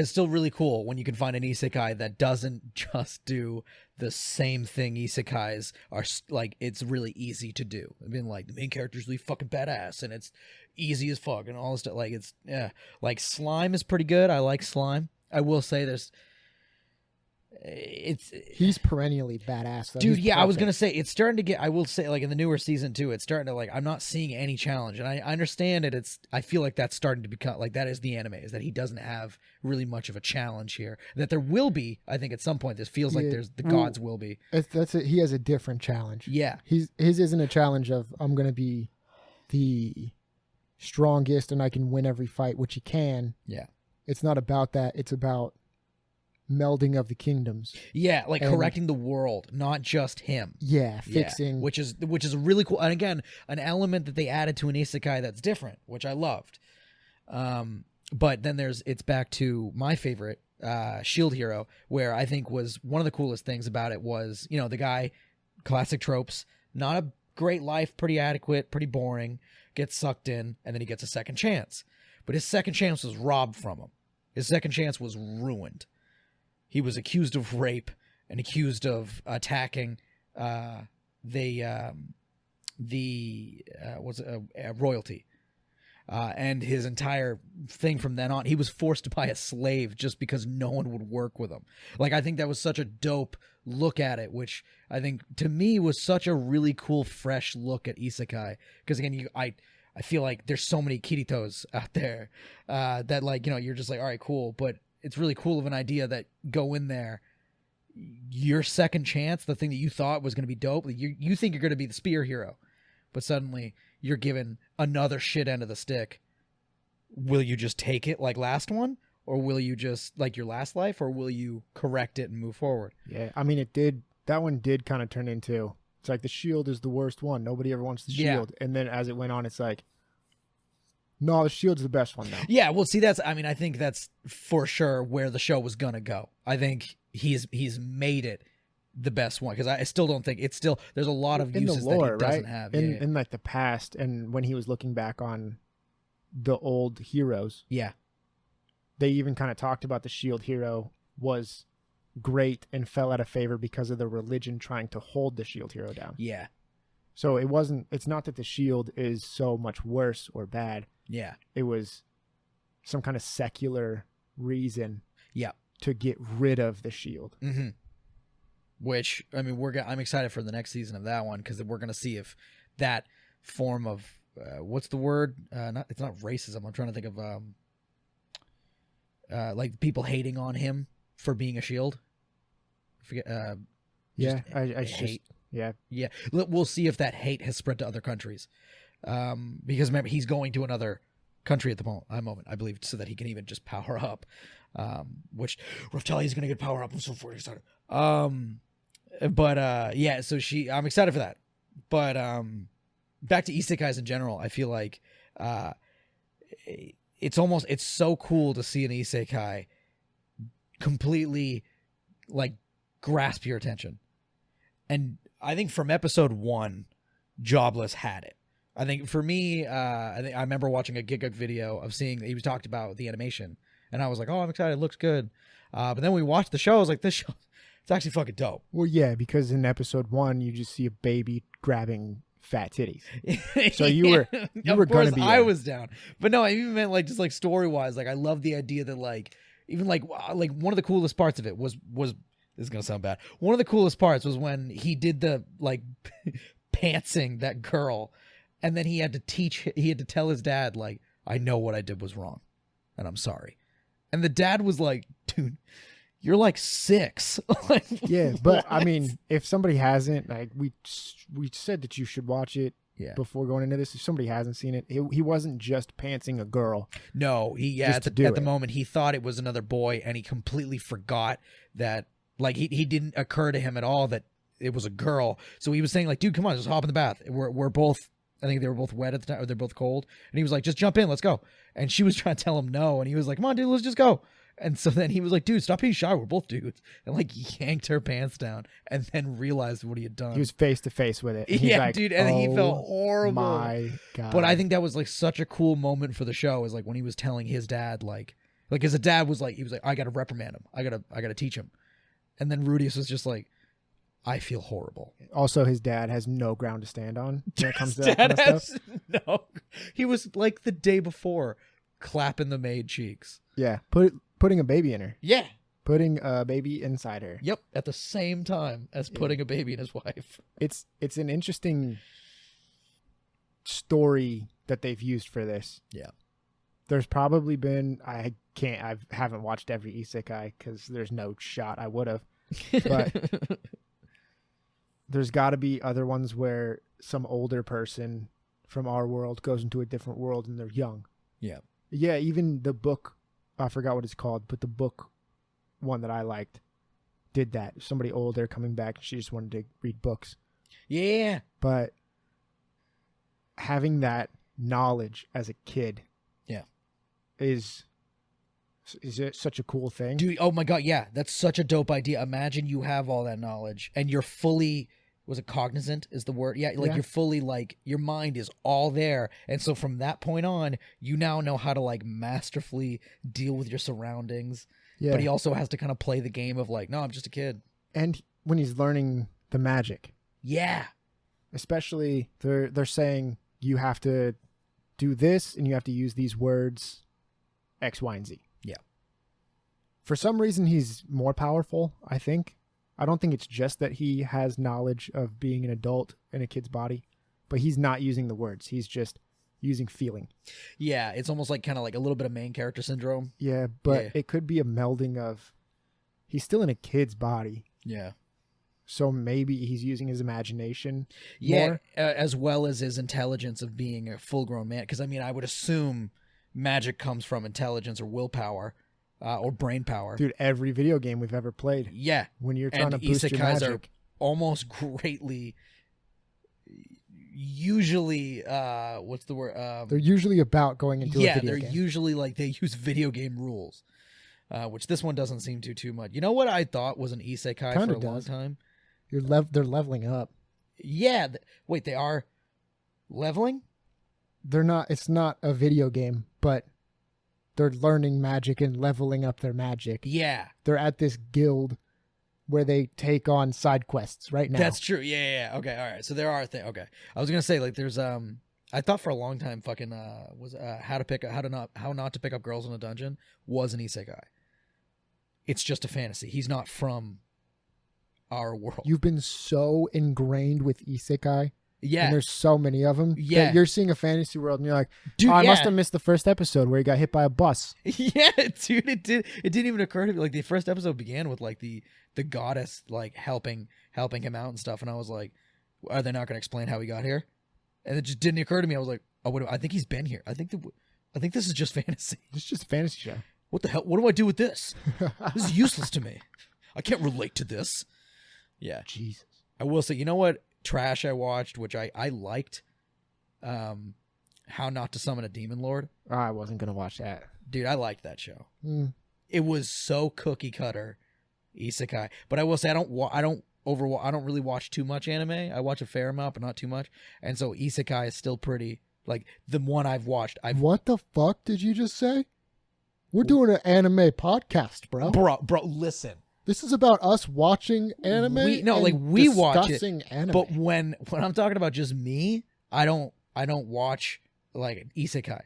still really cool when you can find an isekai that doesn't just do the same thing isekais are like. It's really easy to do. I mean, like the main character's really fucking badass and it's easy as fuck and all this stuff. Like it's like Slime is pretty good. I like Slime. I will say he's perennially badass though. Dude, yeah, I was gonna say it's starting to get. I will say, like in the newer season too, it's starting to like. I'm not seeing any challenge, and I understand it. I feel like that's starting to become like that is the anime, is that he doesn't have really much of a challenge here. That there will be, I think, at some point. This feels like there's the gods will be. That's it. He has a different challenge. Yeah, his isn't a challenge of I'm gonna be the strongest and I can win every fight, which he can. Yeah, it's not about that. It's about melding of the kingdoms. Yeah, like correcting the world, not just him. Yeah, fixing. Which is really cool. And again, an element that they added to an isekai that's different, which I loved. But then it's back to my favorite, Shield Hero, where I think was one of the coolest things about it was, the guy, classic tropes, not a great life, pretty adequate, pretty boring, gets sucked in, and then he gets a second chance. But his second chance was robbed from him. His second chance was ruined. He was accused of rape and accused of attacking royalty. And his entire thing from then on, he was forced to buy a slave just because no one would work with him. Like, I think that was such a dope look at it, which I think to me was such a really cool, fresh look at isekai. Because again, I feel like there's so many Kiritos out there that like, you're just like, all right, cool. But it's really cool of an idea that go in there, your second chance, the thing that you thought was going to be dope, you think you're going to be the spear hero, but suddenly you're given another shit end of the stick. Will you just take it like last one? Or will you just like your last life? Or will you correct it and move forward? Yeah, I mean, that one did kind of turn into, it's like the shield is the worst one. Nobody ever wants the shield. Yeah. And then as it went on, it's like, no, the shield's the best one now. Yeah, well, see, I think that's for sure where the show was gonna go. I think he's made it the best one, because I still don't think there's a lot of uses the lore, that he doesn't have. In like the past, and when he was looking back on the old heroes, they even kind of talked about the shield hero was great and fell out of favor because of the religion trying to hold the shield hero down. Yeah. So it's not that the shield is so much worse or bad. Yeah. It was some kind of secular reason. Yeah. To get rid of the shield. Mm-hmm. Which, I mean, I'm excited for the next season of that one, because we're going to see if that form of, what's the word? It's not racism. I'm trying to think of, like people hating on him for being a shield. I forget. I hate. Yeah. We'll see if that hate has spread to other countries, because remember, he's going to another country at the moment, I believe, so that he can even just power up. Which Raftalia is going to get power up. I'm so fucking excited. Yeah. So I'm excited for that. But back to isekais in general, I feel like it's so cool to see an isekai completely like grasp your attention. And I think from episode 1, Jobless had it. I think for me, I remember watching a Giguk video of seeing that he was talked about the animation, and I was like, "Oh, I'm excited! It looks good." But then we watched the show. I was like, "This show, it's actually fucking dope." Well, yeah, because in episode 1, you just see a baby grabbing fat titties. So you were going to be. I was down, but no, I even meant like just like story wise. Like I love the idea that like even like one of the coolest parts of it was. This is gonna sound bad. One of the coolest parts was when he did the like pantsing that girl, and then he had to tell his dad like, I know what I did was wrong, and I'm sorry. And the dad was like, dude, you're like 6. Like, yeah, but what? I mean, if somebody hasn't, like we said that you should watch it. Yeah. before going into this. If somebody hasn't seen it, he wasn't just pantsing a girl. No, at the moment he thought it was another boy, and he completely forgot that. Like he didn't occur to him at all that it was a girl. So he was saying like, dude, come on, just hop in the bath. We're both. I think they were both wet at the time, or they're both cold. And he was like, just jump in, let's go. And she was trying to tell him no, and he was like, come on, dude, let's just go. And so then he was like, dude, stop being shy. We're both dudes. And like yanked her pants down, and then realized what he had done. He was face to face with it. And yeah, like, dude, and he felt horrible. My God. But I think that was like such a cool moment for the show. Is like when he was telling his dad, like his dad was like, I got to reprimand him. I gotta teach him. And then Rudius was just like, I feel horrible. Also, his dad has no ground to stand on when it comes to that kind of stuff. No. He was like the day before clapping the maid cheeks. Yeah. Putting a baby in her. Yeah. Putting a baby inside her. Yep. At the same time as putting a baby in his wife. It's an interesting story that they've used for this. Yeah. There's probably been, I haven't watched every Isekai because there's no shot I would have. But there's got to be other ones where some older person from our world goes into a different world and they're young. Yeah. Yeah, even the book, I forgot what it's called, but the book one that I liked did that. Somebody older coming back, she just wanted to read books. Yeah. But having that knowledge as a kid is it such a cool thing. Dude, oh my God, yeah. That's such a dope idea. Imagine you have all that knowledge and you're fully, was it cognizant is the word? Yeah, like you're fully like, your mind is all there. And so from that point on, you now know how to like masterfully deal with your surroundings. Yeah. But he also has to kind of play the game of like, no, I'm just a kid. And when he's learning the magic. Yeah. Especially they're saying you have to do this and you have to use these words X, Y, and Z. Yeah. For some reason, he's more powerful, I think. I don't think it's just that he has knowledge of being an adult in a kid's body, but he's not using the words. He's just using feeling. Yeah, it's almost like kind of like a little bit of main character syndrome. Yeah, but it could be a melding of, he's still in a kid's body. Yeah. So maybe he's using his imagination more. As well as his intelligence of being a full-grown man. Because, I mean, I would assume magic comes from intelligence or willpower or brain power. Dude, every video game we've ever played. Yeah. When you're trying to boost your magic. Are almost greatly, usually, what's the word? They're usually about going into a video game. Yeah, they're usually like, they use video game rules. Which this one doesn't seem too much. You know what I thought was an isekai for a long time? They're leveling up. Yeah. Wait, they are leveling? They're not. It's not a video game, but they're learning magic and leveling up their magic. Yeah. They're at this guild where they take on side quests right now. That's true. Yeah. Okay. All right. So there are things. Okay. I was gonna say like there's I thought for a long time fucking was how not to pick up girls in a dungeon was an isekai. It's just a fantasy. He's not from our world. You've been so ingrained with isekai. Yeah. And there's so many of them. Yeah. You're seeing a fantasy world and you're like, dude, I must have missed the first episode where he got hit by a bus. Yeah, dude, it didn't even occur to me. Like the first episode began with like the goddess like helping him out and stuff. And I was like, are they not going to explain how he got here? And it just didn't occur to me. I was like, oh, I think he's been here. I think this is just fantasy. It's just a fantasy show. What the hell? What do I do with this? This is useless to me. I can't relate to this. Yeah. Jesus. I will say, you know what trash I watched, which I liked? How Not to Summon a Demon Lord. Oh, I wasn't going to watch that. Dude, I liked that show. It was so cookie cutter isekai. But I will say I don't really watch too much anime. I watch a fair amount, but not too much. And so isekai is still pretty, like, the one I've watched. What the fuck did you just say? We're doing an anime podcast, bro. Bro, listen. This is about us watching anime. We watch it. Anime. But when I'm talking about just me, I don't watch like isekai.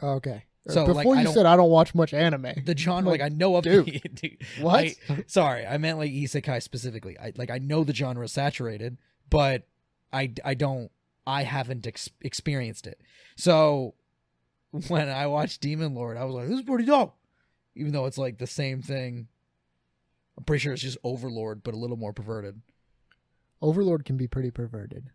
Okay. So before you said I don't watch much anime. The genre, like I know of. Dude. What? Sorry, I meant like isekai specifically. I know the genre is saturated, but I haven't experienced it. So when I watched Demon Lord, I was like, this is pretty dope. Even though it's like the same thing. I'm pretty sure it's just Overlord, but a little more perverted. Overlord can be pretty perverted.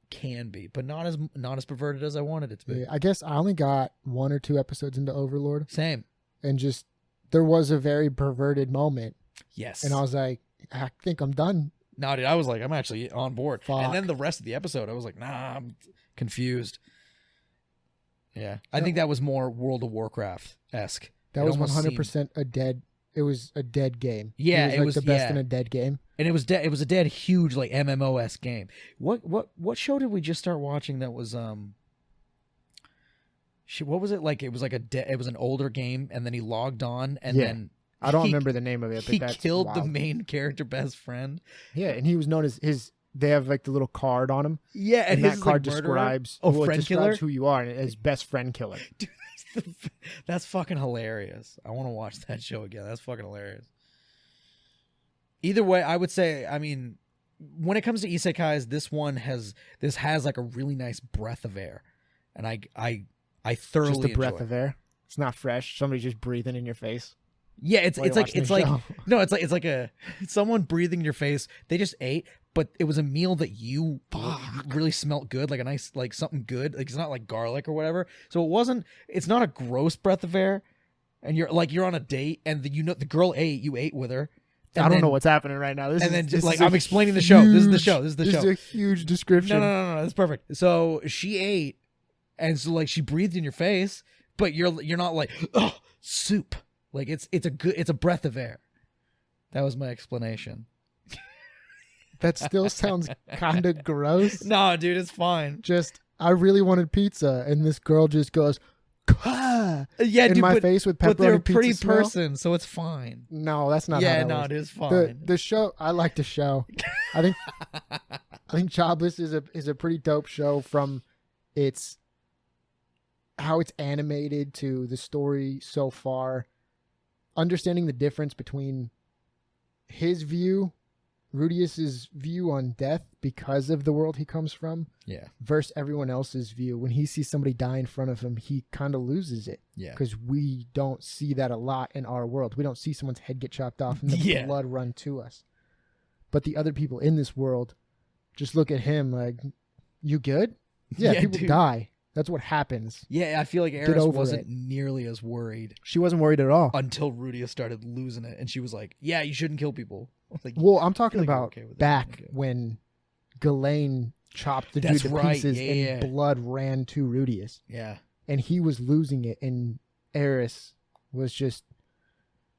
can be, but not as perverted as I wanted it to be. Yeah, I guess I only got 1 or 2 episodes into Overlord, Same. and just there was a very perverted moment, Yes. and I was like, I think I'm done. No, dude, I was like, I'm actually on board. Fuck. And then the rest of the episode, I was like, nah, I'm confused. Yeah. I think that was more World of Warcraft-esque. That was 100% a dead. It was a dead game. Yeah, it was the best in a dead game. And it was it was a dead huge like MMO-esque game. What show did we just start watching that was what was it like? It was like it was an older game, and then he logged on, and then I don't remember the name of it, but he that's killed wild. the main character best friend. Yeah, and he was known as his. They have like the little card on him. Yeah, and his that card like describes friend killer, who you are, and as best friend killer. Dude, that's fucking hilarious. I want to watch that show again. That's fucking hilarious. Either way, I would say, I mean, when it comes to isekais, this has like a really nice breath of air, and I thoroughly Just a breath enjoy of air. It's not fresh. Somebody's just breathing in your face. Yeah, it's like no, it's like someone breathing in your face. They just ate, but it was a meal that you really smelt good, like a nice like something good. Like it's not like garlic or whatever. So it's not a gross breath of air. And you're on a date, and the girl ate, you ate with her. I don't know what's happening right now. I'm explaining the show. This is the show. This is a huge description. No, that's perfect. So she ate, and so like she breathed in your face, but you're not like, oh, soup. Like it's a breath of air. That was my explanation. That still sounds kind of gross. No, dude, it's fine. Just I really wanted pizza, and this girl just goes, "Kah!" in my face with pepperoni. But they're a pizza pretty smell. person, so it's fine. No, that's not. Yeah, how that no, works. it is fine. The show, I like the show. I think Jobless is a pretty dope show from how it's animated to the story so far. Understanding the difference between his view, Rudius's view on death because of the world he comes from, versus everyone else's view. When he sees somebody die in front of him, he kind of loses it. Yeah, because we don't see that a lot in our world. We don't see someone's head get chopped off and the blood run to us. But the other people in this world just look at him like, "You good?" Yeah, people die. That's what happens. Yeah, I feel like Eris wasn't nearly as worried. She wasn't worried at all. Until Rudius started losing it, and she was like, yeah, you shouldn't kill people. Like, well, I'm talking about back when Ghislaine chopped the dude to pieces and blood ran to Rudius. Yeah. And he was losing it, and Eris was just,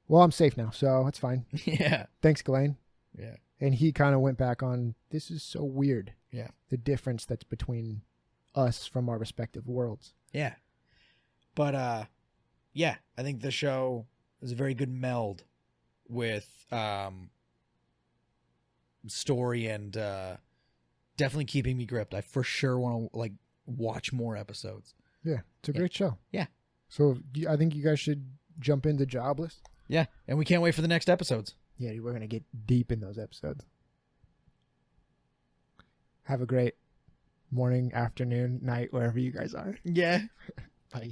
well, I'm safe now, so it's fine. Yeah. Thanks, Ghislaine. Yeah. And he kind of went back on, this is so weird. Yeah. The difference that's between us from our respective worlds. Yeah. But I think the show is a very good meld with story and definitely keeping me gripped. I for sure want to like watch more episodes. Yeah, it's a great show. Yeah. So I think you guys should jump into Jobless. Yeah, and we can't wait for the next episodes. Yeah, we're going to get deep in those episodes. Have a great morning, afternoon, night, wherever you guys are. Yeah. Bye.